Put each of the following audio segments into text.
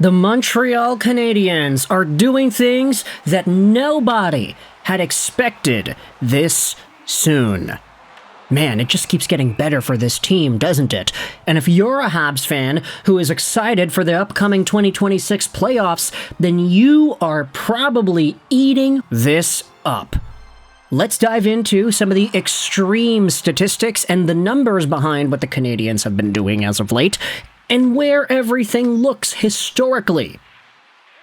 The Montreal Canadiens are doing things that nobody had expected this soon. Man, it just keeps getting better for this team, doesn't it? And if you're a Habs fan who is excited for the upcoming 2026 playoffs, then you are probably eating this up. Let's dive into some of the extreme statistics and the numbers behind what the Canadiens have been doing as of late, and where everything looks historically.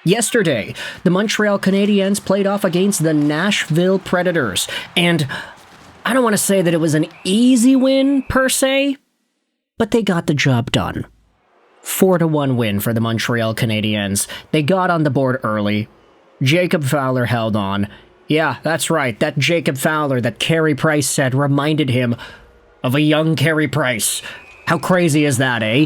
Yesterday, the Montreal Canadiens played off against the Nashville Predators, and I don't want to say that it was an easy win, per se, but they got the job done. 4-1 win for the Montreal Canadiens. They got on the board early. Jacob Fowler held on. Yeah, that's right, that Jacob Fowler that Carey Price said reminded him of a young Carey Price. How crazy is that, eh?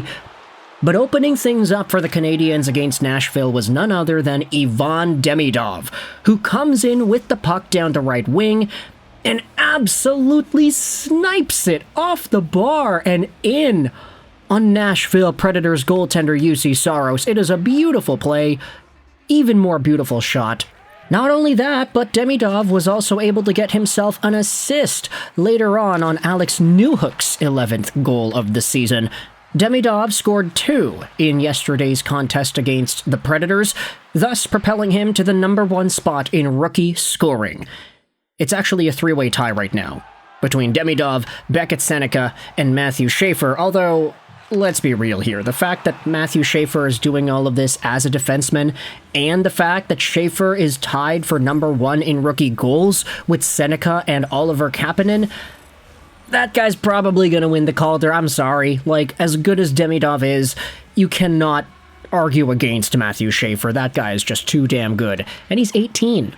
But opening things up for the Canadiens against Nashville was none other than Ivan Demidov, who comes in with the puck down the right wing and absolutely snipes it off the bar and in on Nashville Predators goaltender UC Saros. It is a beautiful play, even more beautiful shot. Not only that, but Demidov was also able to get himself an assist later on Alex Newhook's 11th goal of the season. Demidov scored 2 in yesterday's contest against the Predators, thus propelling him to the number 1 spot in rookie scoring. It's actually a 3-way tie right now, between Demidov, Beckett Seneca, and Matthew Schaefer, although, let's be real here, the fact that Matthew Schaefer is doing all of this as a defenseman, and the fact that Schaefer is tied for number 1 in rookie goals with Seneca and Oliver Kapanen, that guy's probably going to win the Calder. I'm sorry. As good as Demidov is, you cannot argue against Matthew Schaefer. That guy is just too damn good. And he's 18.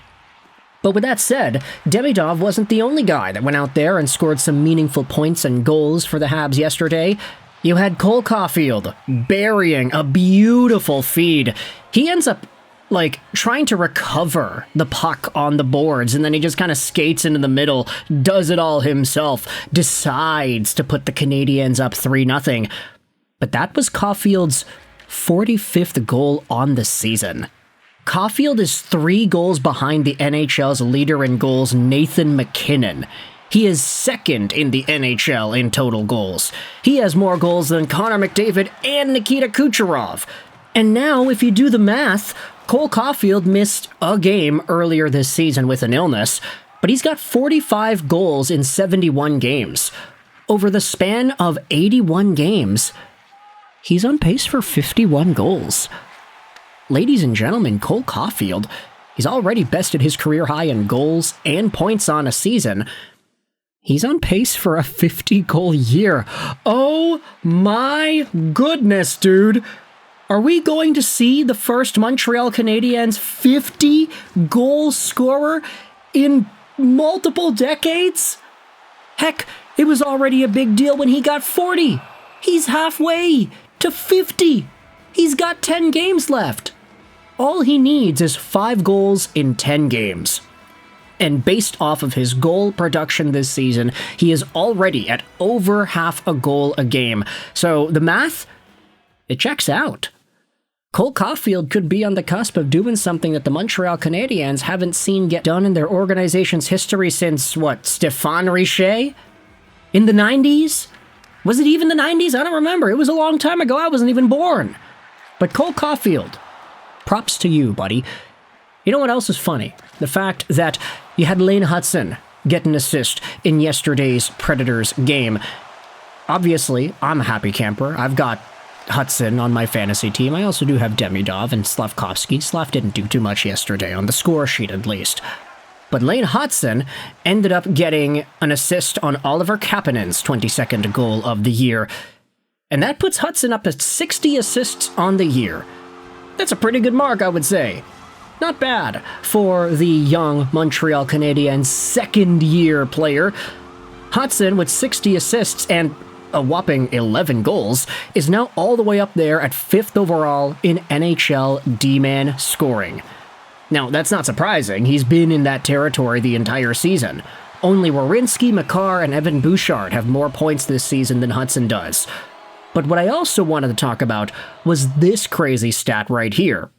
But with that said, Demidov wasn't the only guy that went out there and scored some meaningful points and goals for the Habs yesterday. You had Cole Caufield burying a beautiful feed. He ends up trying to recover the puck on the boards, and then he just kind of skates into the middle, does it all himself, decides to put the Canadiens up 3-0. But that was Caufield's 45th goal on the season. Caufield is 3 goals behind the NHL's leader in goals, Nathan MacKinnon. He is second in the NHL in total goals. He has more goals than Connor McDavid and Nikita Kucherov. And now, if you do the math, Cole Caufield missed a game earlier this season with an illness, but he's got 45 goals in 71 games. Over the span of 81 games, he's on pace for 51 goals. Ladies and gentlemen, Cole Caufield, he's already bested his career high in goals and points on a season. He's on pace for a 50-goal year. Oh my goodness, dude. Are we going to see the first Montreal Canadiens 50-goal scorer in multiple decades? Heck, it was already a big deal when he got 40. He's halfway to 50. He's got 10 games left. All he needs is 5 goals in 10 games. And based off of his goal production this season, he is already at over half a goal a game. So the math, it checks out. Cole Caufield could be on the cusp of doing something that the Montreal Canadiens haven't seen get done in their organization's history since, Stéphane Richer? In the 90s? Was it even the 90s? I don't remember. It was a long time ago. I wasn't even born. But Cole Caufield, props to you, buddy. You know what else is funny? The fact that you had Lane Hutson get an assist in yesterday's Predators game. Obviously, I'm a happy camper. I've got Hutson on my fantasy team. I also do have Demidov and Slavkovsky. Slav didn't do too much yesterday, on the score sheet at least. But Lane Hutson ended up getting an assist on Oliver Kapanen's 22nd goal of the year. And that puts Hutson up at 60 assists on the year. That's a pretty good mark, I would say. Not bad for the young Montreal Canadiens second-year player. Hutson, with 60 assists and a whopping 11 goals, is now all the way up there at 5th overall in NHL D-man scoring. Now, that's not surprising. He's been in that territory the entire season. Only Werenski, Makar, and Evan Bouchard have more points this season than Hutson does. But what I also wanted to talk about was this crazy stat right here.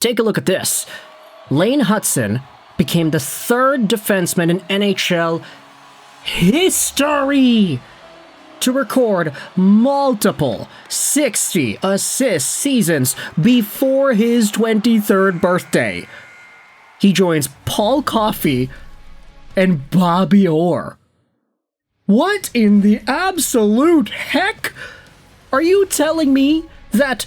Take a look at this. Lane Hutson became the third defenseman in NHL history to record multiple 60-assist seasons before his 23rd birthday. He joins Paul Caufield and Bobby Orr. What in the absolute heck? Are you telling me that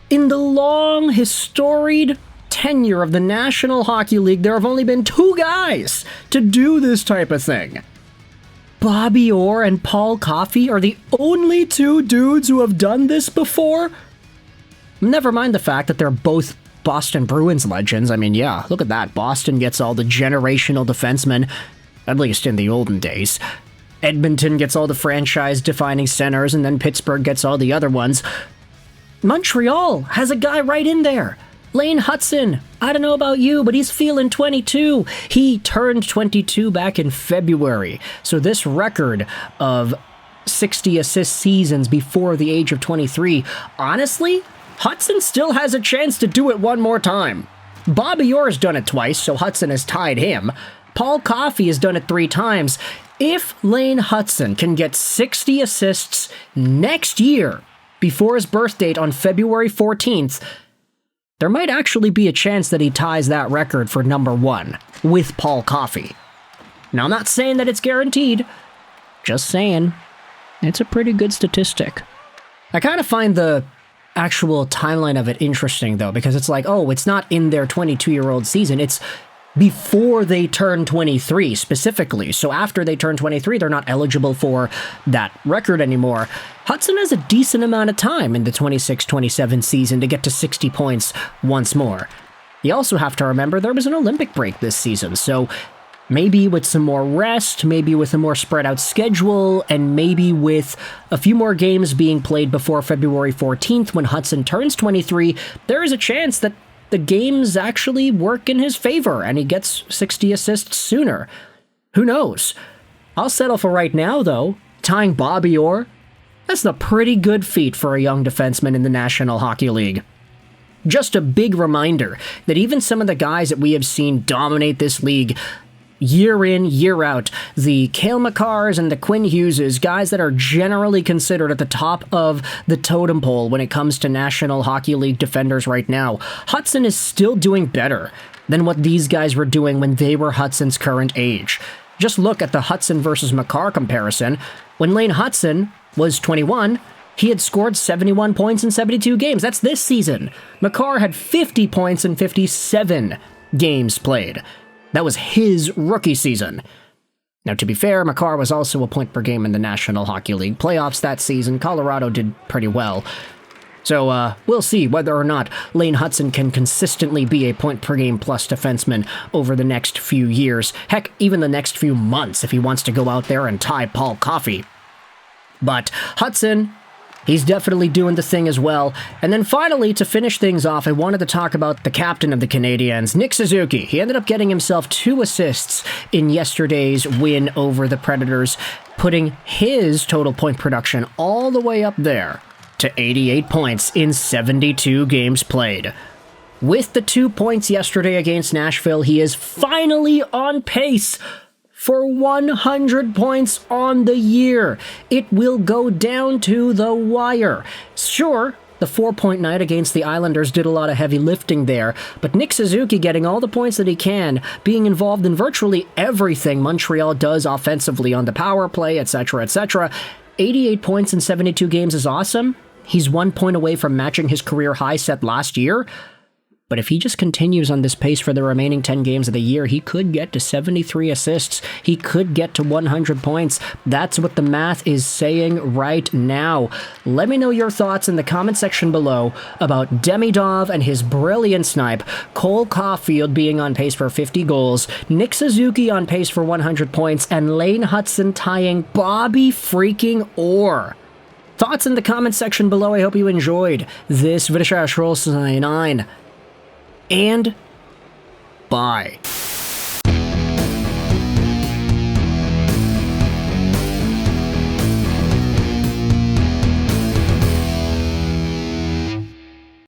in the long, historied tenure of the National Hockey League, there have only been 2 guys to do this type of thing? Bobby Orr and Paul Caufield are the only 2 dudes who have done this before? Never mind the fact that they're both Boston Bruins legends. I mean, yeah, look at that. Boston gets all the generational defensemen, at least in the olden days. Edmonton gets all the franchise-defining centers, and then Pittsburgh gets all the other ones. Montreal has a guy right in there. Lane Hutson. I don't know about you, but he's feeling 22. He turned 22 back in February. So this record of 60 assist seasons before the age of 23, honestly, Hutson still has a chance to do it one more time. Bobby Orr has done it twice, so Hutson has tied him. Paul Caufield has done it 3 times. If Lane Hutson can get 60 assists next year, before his birth date on February 14th, there might actually be a chance that he ties that record for number 1 with Paul Caufield. Now, I'm not saying that it's guaranteed, just saying it's a pretty good statistic. I kind of find the actual timeline of it interesting, though, because it's like, oh, it's not in their 22-year-old season, it's before they turn 23 specifically. So after they turn 23, they're not eligible for that record anymore. Hutson has a decent amount of time in the 26-27 season to get to 60 points once more. You also have to remember there was an Olympic break this season, so maybe with some more rest, maybe with a more spread out schedule, and maybe with a few more games being played before February 14th when Hutson turns 23, there is a chance that the games actually work in his favor and he gets 60 assists sooner. Who knows? I'll settle for right now, though. Tying Bobby Orr, that's a pretty good feat for a young defenseman in the National Hockey League. Just a big reminder that even some of the guys that we have seen dominate this league year in, year out, the Cale Makars and the Quinn Hugheses, guys that are generally considered at the top of the totem pole when it comes to National Hockey League defenders right now, Hutson is still doing better than what these guys were doing when they were Hutson's current age. Just look at the Hutson versus Makar comparison. When Lane Hutson was 21, he had scored 71 points in 72 games. That's this season. Makar had 50 points in 57 games played. That was his rookie season. Now, to be fair, Makar was also a point per game in the National Hockey League playoffs that season. Colorado did pretty well. So, we'll see whether or not Lane Hutson can consistently be a point per game plus defenseman over the next few years. Heck, even the next few months if he wants to go out there and tie Paul Caufield. But Hutson, he's definitely doing the thing as well. And then finally, to finish things off, I wanted to talk about the captain of the Canadiens, Nick Suzuki. He ended up getting himself 2 assists in yesterday's win over the Predators, putting his total point production all the way up there to 88 points in 72 games played. With the 2 points yesterday against Nashville, he is finally on pace for 100 points on the year. It will go down to the wire. Sure, the 4-point night against the Islanders did a lot of heavy lifting there, but Nick Suzuki getting all the points that he can, being involved in virtually everything Montreal does offensively on the power play, etc., etc. 88 points in 72 games is awesome. He's 1 point away from matching his career high set last year. But if he just continues on this pace for the remaining 10 games of the year, he could get to 73 assists. He could get to 100 points. That's what the math is saying right now. Let me know your thoughts in the comment section below about Demidov and his brilliant snipe, Cole Caufield being on pace for 50 goals, Nick Suzuki on pace for 100 points, and Lane Hutson tying Bobby freaking Orr. Thoughts in the comment section below. I hope you enjoyed this video. And bye.